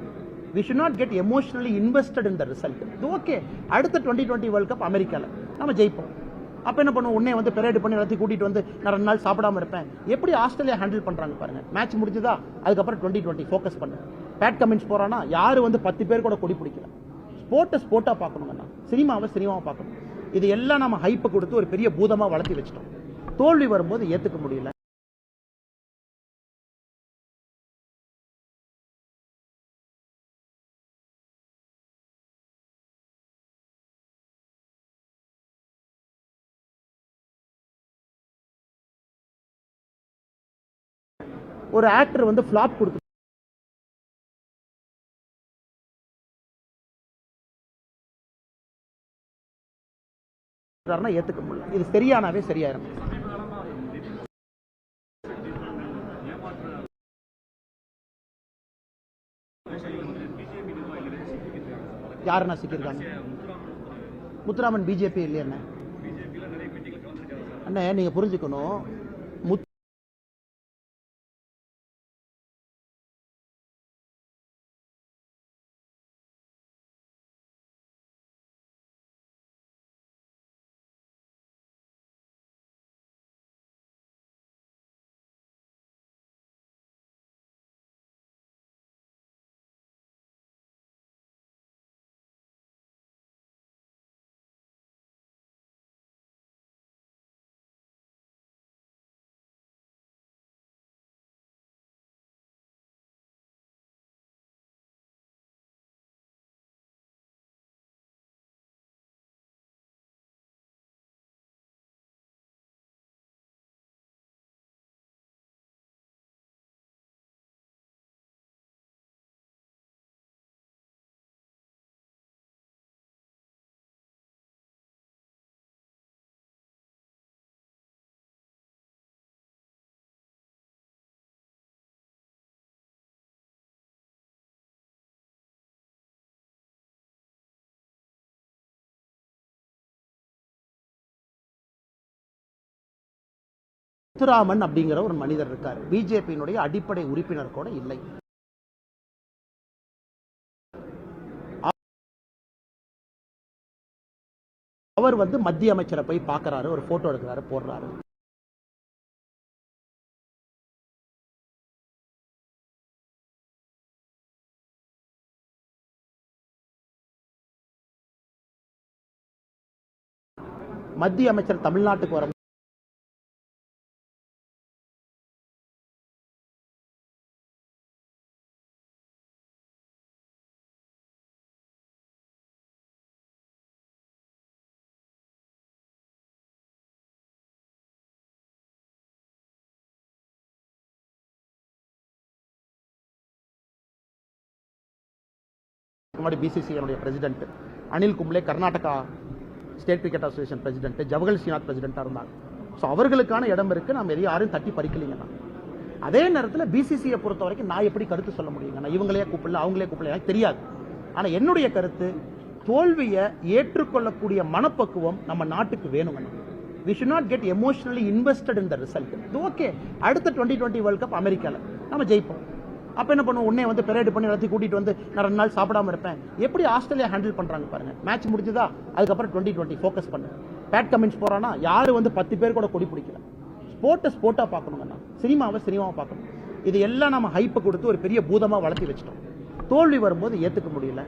we should not get emotionally invested in the result. இது ஓகே, அடுத்த 2020 வேர்ல்ட் கப் அமெரிக்காவில் நம்ம ஜெயிப்போம். அப்போ என்ன பண்ணுவோம்? உடனே வந்து பெரேடு பண்ணி எல்லாத்தையும் கூட்டிட்டு வந்து நான் 2 நாள் சாப்பிடாம இருப்பேன். எப்படி ஆஸ்திரேலியா ஹேண்டில் பண்றாங்க பாருங்க. மேட்ச் முடிஞ்சதா, அதுக்கப்புறம் 2020 ஃபோக்கஸ் பண்ணு. பேட் கமெண்ட்ஸ் போறானா, யாரு வந்து 10 பேர் கூட கொடி பிடிக்கல. ஸ்போர்ட்டா பார்க்கணுங்கண்ணா, சினிமாவை பார்க்கணும். இது எல்லாம் நம்ம ஹைப்பை கொடுத்து ஒரு பெரிய பூதமா வளர்த்தி வச்சிட்டோம். தோல்வி வரும்போது ஏத்துக்க முடியல. ஒரு ஆக்டர் வந்து ஃபிளாப் கொடுத்து ஏத்துக்க முடியல. இது சரியானாவே சரியாயிரும். யாருன்னா சிக்கியிருக்காங்க? முத்துராமன் பிஜேபி இல்லையா? அண்ணே நீங்க புரிஞ்சுக்கணும், முத்துராமன் அப்படிங்கிற ஒரு மனிதர் இருக்கார். பிஜேபியினுடைய அடிப்படை உறுப்பினர் கூட இல்லை. அவர் வந்து மத்திய அமைச்சரை போய் பார்க்கறாரு, ஒரு போட்டோ எடுக்கிறாரு, போடுறாரு. மத்திய அமைச்சர் தமிழ்நாட்டுக்கு வர பிசிசிஐனுடைய president, Anil Kumble Karnataka state cricket association president, Jawaharlal Srinath பிரசிடென்ட்டாக இருந்தாங்க. ஸோ அவர்களுக்கான இடம் இருக்கு. நம்ம யாரும் தட்டி பறிக்கலைங்கண்ணா. அதே நேரத்தில் பிசிசிஐ பொறுத்த வரைக்கும் நான் எப்படி கருத்து சொல்ல முடியுங்கண்ணா? இவங்களே கூப்பிடல, அவங்களே கூப்பிடல, எனக்கு தெரியாது. ஆனால் என்னுடைய கருத்து, தோல்வியை ஏற்றுக்கொள்ளக்கூடிய மனப்பக்குவம் நம்ம நாட்டுக்கு வேணுங்கண்ணா. we should not get emotionally invested in the result. இது ஓகே, அடுத்த 2020 வேர்ல்ட் கப் அமெரிக்காவில் நம்ம ஜெயிப்போம். அப்போ என்ன பண்ணுவோம், உடனே வந்து பெரேடு பண்ணி எல்லாத்தையும் கூட்டிட்டு வந்து நான் 2 நாள் சாப்பிடாம இருப்பேன். எப்படி ஆஸ்திரேலியா ஹேண்டில் பண்றாங்க பாருங்க. மேட்ச் முடிஞ்சதா, அதுக்கப்புறம் 2020 ஃபோக்கஸ் பண்ணு. பேட் கமெண்ட்ஸ் போறானா, யாரு வந்து 10 பேர் கூட கொடி பிடிக்கல. ஸ்போர்ட்டா பார்க்கணுங்கண்ணா, சினிமாவை பார்க்கணும். இது எல்லாம் நம்ம ஹைப்பை கொடுத்து ஒரு பெரிய பூதமா வளர்த்தி வச்சிட்டோம். தோல்வி வரும்போது ஏத்துக்க முடியல.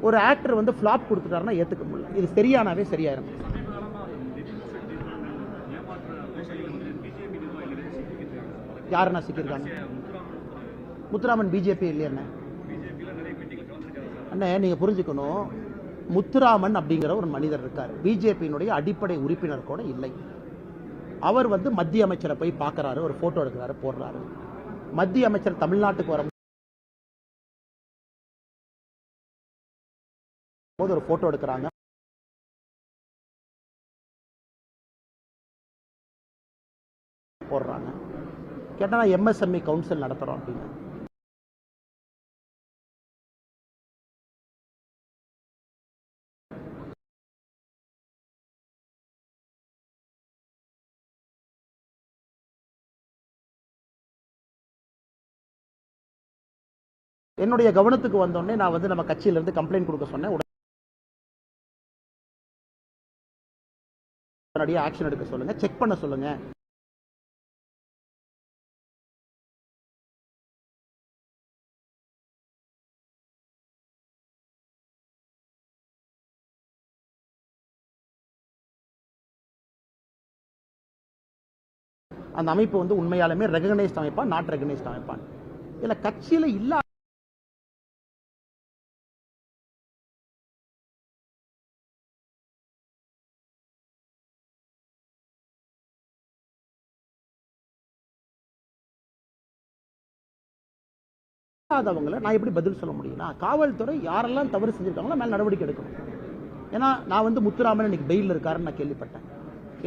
ஒரு ஆக்டர் வந்து ஃபிளாப் கொடுத்துட்டாருன்னா ஏத்துக்க முடியல. இது சரியானாவே சரியாயிரும். யாருன்னா சிக்கியிருக்காங்க? முத்துராமன் பிஜேபி இல்லையா அண்ணே? நீங்க புரிஞ்சுக்கணும், முத்துராமன் அப்படிங்கிற ஒரு மனிதர் இருக்கார், பிஜேபியினுடைய அடிப்படை உறுப்பினர் கூட இல்லை. அவர் வந்து மத்திய அமைச்சரை போய் பார்க்கறாரு, ஒரு போட்டோ எடுக்கிறாரு, போடுறாரு. மத்திய அமைச்சர் தமிழ்நாட்டுக்கு வரும்போது ஒரு போட்டோ எடுக்கிறாங்க, போடுறாங்க. கேட்டா எம்எஸ்எம்இ கவுன்சில் நடத்துறோம் அப்படின்னு. என்னுடைய கவனத்துக்கு வந்தோடனே நான் வந்து நம்ம கட்சியிலிருந்து கம்ப்ளைண்ட் கொடுக்க சொன்னேன். உடனடியாக ஆக்ஷன் எடுக்க சொல்லுங்க, செக் பண்ண சொல்லுங்க. அந்த அமைப்பு வந்து உண்மையாலுமே ரெகனைஸ்ட் அமைப்பா, நாட் ரெகனைஸ்ட் அமைப்பா? இல்ல கட்சியில இல்ல நான் எப்படி பதில் சொல்ல முடியும்? காவல்துறை யாரெல்லாம் தவறு செஞ்சிருக்காங்களோ மேல நடவடிக்கை எடுக்கணும். ஏன்னா நான் வந்து முத்துராமன் இன்னைக்கு பெயில் இருக்காருன்னு நான் கேள்விப்பட்டேன்.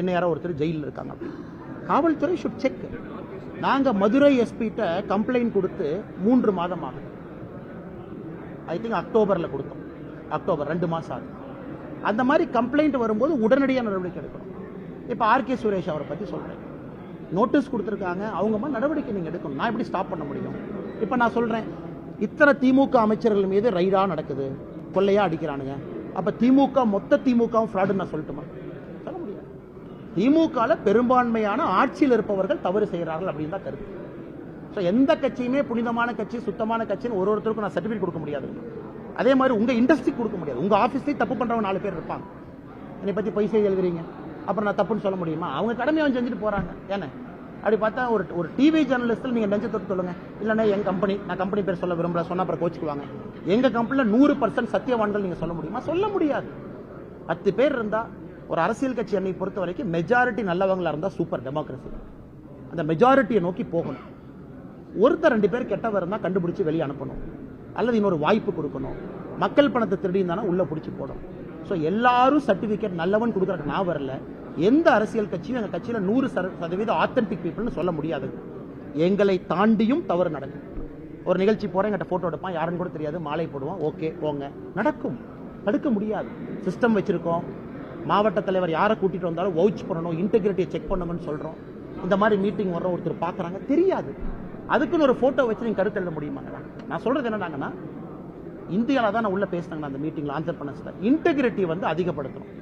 என்ன யாரோ ஒருத்தர் ஜெயிலில் இருக்காங்க அப்படின்னு. காவல்துறை ஷுட் செக். நாங்க மதுரை எஸ்பிட்ட கம்ப்ளைண்ட் கொடுத்து 3 மாதம் ஆகுது. ஐ திங்க் அக்டோபர்ல கொடுத்தோம். அக்டோபர் 2 மாசம் ஆகுது. அந்த மாதிரி கம்ப்ளைண்ட் வரும்போது உடனடியாக நடவடிக்கை எடுக்கணும். இப்போ ஆர்கே சுரேஷ் அவரை பத்தி சொல்றேன், நோட்டீஸ் கொடுத்துருக்காங்க, அவங்க நடவடிக்கை நீங்க எடுக்கணும். நான் எப்படி ஸ்டாப் பண்ண முடியும்? இப்ப நான் சொல்றேன், இத்தனை திமுக அமைச்சர்கள் மீது ரைடா நடக்குது, கொள்ளையா அடிக்கிறானுங்க. அப்ப திமுக மொத்த திமுகவும் ஃப்ராடு நான் சொல்லட்டுமா? சொல்ல முடியாது. திமுக பெரும்பான்மையான ஆட்சியில் இருப்பவர்கள் தவறு செய்கிறார்கள் அப்படின்னு தான் கருத்து. எந்த கட்சியுமே புனிதமான கட்சி, சுத்தமான கட்சின்னு ஒருத்தருக்கும் நான் சர்டிபிகேட் கொடுக்க முடியாது. அதே மாதிரி உங்க இண்டஸ்ட்ரி கொடுக்க முடியாது. உங்க ஆபீஸ்லயே தப்பு பண்றவங்க 4 பேர் இருப்பாங்க. என்னை பத்தி பைசா எழுதுறீங்க, அப்புறம் நான் தப்புன்னு சொல்ல முடியுமா? அவங்க கடமையை செஞ்சுட்டு போறாங்க. ஏன்னா அப்படி பார்த்தா ஒரு டிவி ஜேர்னலிஸ்ட் நீங்க நெஞ்ச தொட்டு சொல்லுங்க, இல்லைன்னா எங்க கம்பெனி, நான் கம்பெனி பேர் சொல்ல விரும்புறேன், சொன்னா அப்புறம் கோச்சுக்குவாங்க. எங்க கம்பெனில 100% சத்தியவான்கள் நீங்க சொல்ல முடியுமா? சொல்ல முடியாது. 10 பேர் இருந்தா ஒரு அரசியல் கட்சி என்னை பொறுத்த வரைக்கும் மெஜாரிட்டி நல்லவங்களா இருந்தா சூப்பர் டெமோக்ரஸி. அந்த மெஜாரிட்டியை நோக்கி போகணும். ஒருத்தர் 2 பேர் கெட்டவர் இருந்தா கண்டுபிடிச்சு வெளியே அனுப்பணும், அல்லது இன்னொரு வாய்ப்பு கொடுக்கணும். மக்கள் பணத்தை திருடி இருந்தானா உள்ள பிடிச்சி போடும். எல்லாரும் சர்டிபிகேட் நல்லவன் கொடுக்கறதுக்கு நான் வரல. எந்த அரசியல் கட்சியும் எங்க கட்சியில 100% ஆத்தென்டிக் பீப்புள்னு சொல்ல முடியாது. எங்களை தாண்டியும் தவறு நடக்கும். ஒரு நிகழ்ச்சி போறேன், எங்கிட்ட போட்டோ எடுப்பான், யாருன்னு கூட தெரியாது, மாலை போடுவான், ஓகே போங்க, நடக்கும். தடுக்க முடியாது. சிஸ்டம் வச்சிருக்கோம். மாவட்ட தலைவர் யாரை கூட்டிட்டு வந்தாலும் வவுச் பண்ணணும், இன்டெகிரிட்டியை செக் பண்ணணும்னு சொல்றோம். இந்த மாதிரி மீட்டிங் வர ஒருத்தர் பாக்குறாங்க, தெரியாது. அதுக்குன்னு ஒரு போட்டோ வச்சு நீங்க கருத்து எழுத முடியுமாங்களா? நான் சொல்றது என்னடாங்கன்னா, இந்தியாவில் தான் நான் உள்ள பேசினாங்க அந்த மீட்டிங்ல ஆன்சர் பண்ண சார். இன்டெகிரிட்டி வந்து அதிகப்படுத்தணும்.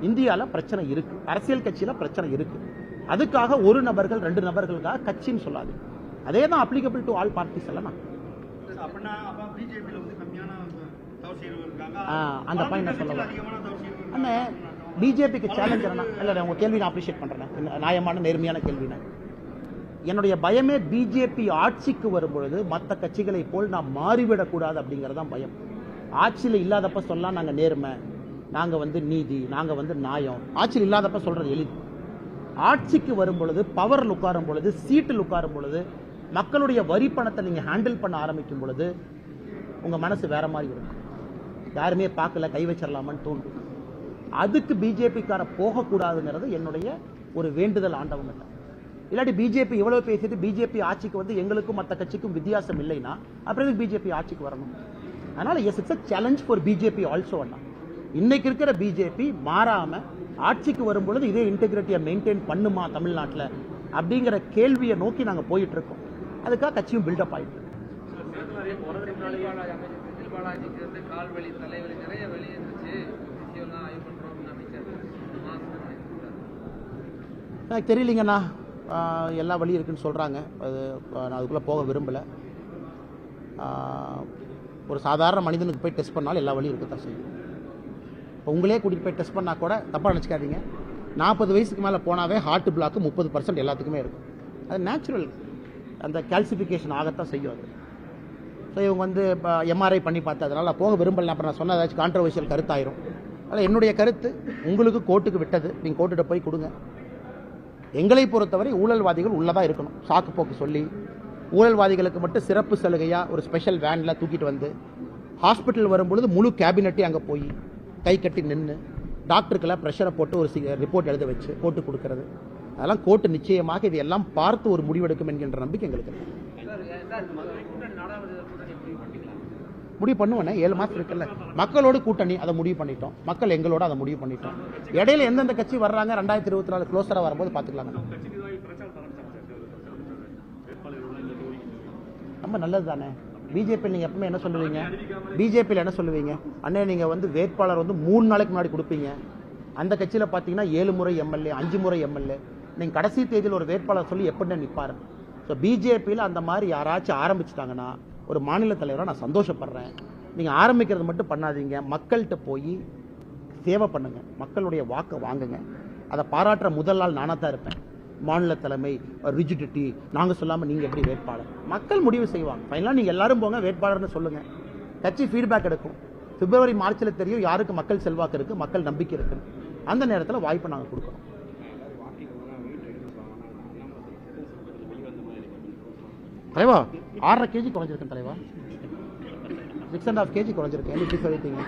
இந்தியாவில் பிரச்சனை இருக்கு, அரசியல் கட்சியில பிரச்சனை இருக்கு. அதுக்காக ஒரு நபர்கள் 2 நபர்களுக்காக கட்சின்னு சொல்லாது. அதே தான் அப்ளிகபிள் டு ஆல் பார்ட்டிஸ் எல்லாம். அந்த பாயிண்ட் சொல்லலாம். அண்ணே பிஜேபிக்கு சேலஞ்சர் இல்ல, உங்க கேள்வி நான் அப்ரிஷியேட் பண்றேன். நியாயமான நேர்மையான கேள்வி. என்னுடைய பயமே பிஜேபி ஆட்சிக்கு வரும்பொழுது மற்ற கட்சிகளை போல் நாம் மாறிவிடக்கூடாது அப்படிங்கறதான் பயம். ஆட்சியில் இல்லாதப்ப சொல்லலாம் நாங்க நேர்மை, நாங்க வந்து நீதி, நாங்க வந்து நியாயம். ஆட்சியில் இல்லாதப்ப சொல்றது எளிது. ஆட்சிக்கு வரும் பொழுது, பவரில் உட்காரும் பொழுது, சீட்டில் உட்காரும் பொழுது, மக்களுடைய வரி பணத்தை நீங்க ஹேண்டில் பண்ண ஆரம்பிக்கும் பொழுது உங்க மனசு வேற மாதிரி இருக்கும். யாருமே பார்க்கல, கை வச்சிடலாமான்னு தோன்றும். அதுக்கு பிஜேபிக்கார போகக்கூடாதுங்கிறது என்னுடைய ஒரு வேண்டுதல் ஆண்டவங்க. இல்லாட்டி பிஜேபி எவ்வளவு பேசிட்டு பிஜேபி ஆட்சிக்கு வந்து எங்களுக்கும் மற்ற கட்சிக்கும் வித்தியாசம் இல்லைன்னா அப்புறம் பிஜேபி ஆட்சிக்கு வரணும். அதனால yes it's a challenge for BJP also. அண்ணா இன்னைக்கு இருக்கிற பிஜேபி மாறாம ஆட்சிக்கு வரும்பொழுது இதே இன்டெகிரிட்டியை மெயின்டைன் பண்ணுமா தமிழ்நாட்டில் அப்படிங்கிற கேள்வியை நோக்கி நாங்கள் போயிட்டு இருக்கோம். அதுக்காக கட்சியும் பில்டப் ஆயிட்டு இருக்கு. செந்தில் பாலாஜிக்கு வந்து கால் வலி தலைவலி நிறைய வலி இருந்துச்சு, விஷயம்லாம் ஆய்வு பண்றோம் அப்படின்னு அமைச்சர் எனக்கு தெரியலீங்கண்ணா. எல்லா வழி இருக்குன்னு சொல்கிறாங்க. நான் அதுக்குள்ளே போக விரும்பலை. ஒரு சாதாரண மனிதனுக்கு போய் டெஸ்ட் பண்ணாலும் எல்லா வழியும் இருக்க தான் செய்யும். இப்போ உங்களே கூட்டிகிட்டு போய் டெஸ்ட் பண்ணால் கூட தப்பாக நினச்சிக்காதீங்க. 40 வயசுக்கு மேலே போனாவே ஹார்ட் பிளாக்கு 30% எல்லாத்துக்குமே இருக்கும். அது நேச்சுரல். அந்த கால்சிஃபிகேஷன் ஆகத்தான் செய்யும் அது. ஸோ இவங்க வந்து இப்போ எம்ஆர்ஐ பண்ணி பார்த்து அதனால் போக விரும்பலை. அப்புறம் நான் சொன்ன ஏதாச்சும் கான்ட்ரவர்ஷியல் கருத்தாயிரும். அதனால் என்னுடைய கருத்து உங்களுக்கு கோர்ட்டுக்கு விட்டது, நீங்கள் கோர்ட்டுகிட்ட போய் கொடுங்க. எங்களை பொறுத்தவரை ஊழல்வாதிகள் உள்ளதாக இருக்கணும். சாக்கு போக்கு சொல்லி ஊழல்வாதிகளுக்கு மட்டும் சிறப்பு சலுகையாக ஒரு ஸ்பெஷல் வேனில் தூக்கிட்டு வந்து ஹாஸ்பிட்டல் வரும்பொழுது முழு கேபினெட்டே அங்கே போய் கை கட்டி நின்று டாக்டருக்கெல்லாம் ப்ரெஷரை போட்டு ஒரு ரிப்போர்ட் எழுத வச்சு கோர்ட்டு கொடுக்கறது, அதெல்லாம் கோர்ட்டு நிச்சயமாக இதையெல்லாம் பார்த்து ஒரு முடிவெடுக்கும் என்கின்ற நம்பிக்கை எங்களுக்கு இருக்கு. முடிவு பண்ணுவேன். 7 மாதம் இருக்குல்ல, மக்களோடு கூட்டணி அதை முடிவு பண்ணிட்டோம். மக்கள் எங்களோட அதை முடிவு பண்ணிட்டோம். இடையில எந்தெந்த கட்சி வர்றாங்க 2024 க்ளோஸராக வரும்போது பார்த்துக்கலாங்க. ரொம்ப நல்லது தானே. பிஜேபி நீங்கள் எப்பவுமே என்ன சொல்லுவீங்க? பிஜேபியில் என்ன சொல்லுவீங்க? அண்ணே நீங்கள் வந்து வேட்பாளர் வந்து 3 நாளைக்கு முன்னாடி கொடுப்பீங்க. அந்த கட்சியில் பார்த்தீங்கன்னா 7 முறை எம்எல்ஏ, 5 முறை எம்எல்ஏ. நீங்கள் கடைசி தேதியில் ஒரு வேட்பாளர் சொல்லி எப்படி நிற்பாரு? ஸோ பிஜேபியில் அந்த மாதிரி யாராச்சும் ஆரம்பிச்சிட்டாங்கன்னா ஒரு மாநில தலைவராக நான் சந்தோஷப்படுறேன். நீங்கள் ஆரம்பிக்கிறது மட்டும் பண்ணாதீங்க, மக்கள்கிட்ட போய் சேவை பண்ணுங்கள், மக்களுடைய வாக்கை வாங்குங்க. அதை பாராட்டுற முதல் நாள் நானாக தான் இருப்பேன். மாநில தலைமை ரிஜிடிட்டி நாங்கள் சொல்லாமல் நீங்கள் எப்படி வேட்பாளர், மக்கள் முடிவு செய்வாங்க. ஃபைனலாக நீங்கள் எல்லாரும் போங்க வேட்பாளர்னு சொல்லுங்கள். கட்சி ஃபீட்பேக் எடுக்கும். பிப்ரவரி மார்ச்சில் தெரியும் யாருக்கு மக்கள் செல்வாக்கு இருக்குது, மக்கள் நம்பிக்கை இருக்குது. அந்த நேரத்தில் வாய்ப்பை நாங்கள் கொடுக்கணும். தலைவா 6.5 kg குறைஞ்சிருக்கேன் தலைவா. 6.5 kg குறைஞ்சிருக்கேன். எப்படி சொல்லிட்டீங்க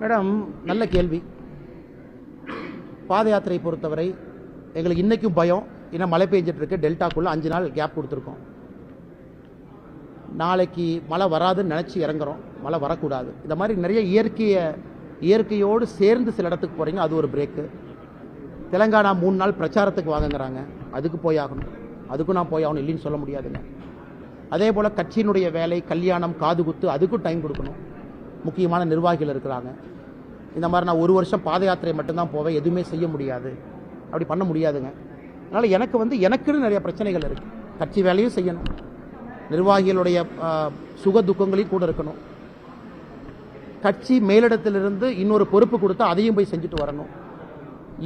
மேடம்? நல்ல கேள்வி. பாத யாத்திரை பொறுத்தவரை எங்களுக்கு இன்றைக்கும் பயம். இன்னும் மழை பெஞ்சிட்டு இருக்கு. டெல்டாக்குள்ளே 5 நாள் கேப் கொடுத்துருக்கோம். நாளைக்கு மழை வராதுன்னு நினச்சி இறங்குறோம். மழை வரக்கூடாது. இந்த மாதிரி நிறைய இயற்கையோடு சேர்ந்து சில இடத்துக்கு போகிறீங்க, அது ஒரு பிரேக்கு. தெலங்கானா 3 நாள் பிரச்சாரத்துக்கு வாங்குங்கிறாங்க, அதுக்கு போயாகணும். அதுக்கும் நான் போயாகணும், இல்லைன்னு சொல்ல முடியாதுங்க. அதே போல் கட்சியினுடைய வேலை, கல்யாணம், காது குத்து, அதுக்கும் டைம் கொடுக்கணும். முக்கியமான நிர்வாகிகள் இருக்கிறாங்க. இந்த மாதிரி நான் 1 வருஷம் பாத யாத்திரை மட்டும்தான் போவேன், எதுவுமே செய்ய முடியாது, அப்படி பண்ண முடியாதுங்க. அதனால் எனக்குன்னு நிறைய பிரச்சனைகள் இருக்குது. கட்சி வேலையும் செய்யணும், நிர்வாகிகளுடைய சுக துக்கங்களையும் கூட இருக்கணும். கட்சி மேலிடத்திலிருந்து இன்னொரு பொறுப்பு கொடுத்தா அதையும் போய் செஞ்சுட்டு வரணும்.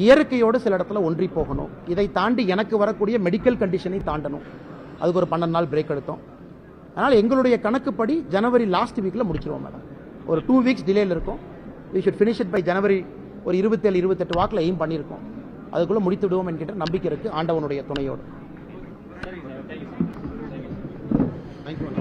இயற்கையோடு சில இடத்துல ஒன்றி போகணும். இதை தாண்டி எனக்கு வரக்கூடிய மெடிக்கல் கண்டிஷனை தாண்டணும். அதுக்கு ஒரு 12 நாள் பிரேக் எடுத்தோம். அதனால் எங்களுடைய கணக்குப்படி ஜனவரி லாஸ்ட் வீக்கில் முடிச்சிருவோம் மேடம். ஒரு 2 வீக்ஸ் டிலேயில் இருக்கும். We should finish it by January ஒரு 27-28 வாக்கில் எய்ம் பண்ணியிருக்கோம். அதுக்குள்ளே முடித்து விடுவோம் என்கிட்ட நம்பிக்கை இருக்குது, ஆண்டவனுடைய துணையோடு. தேங்க்யூ.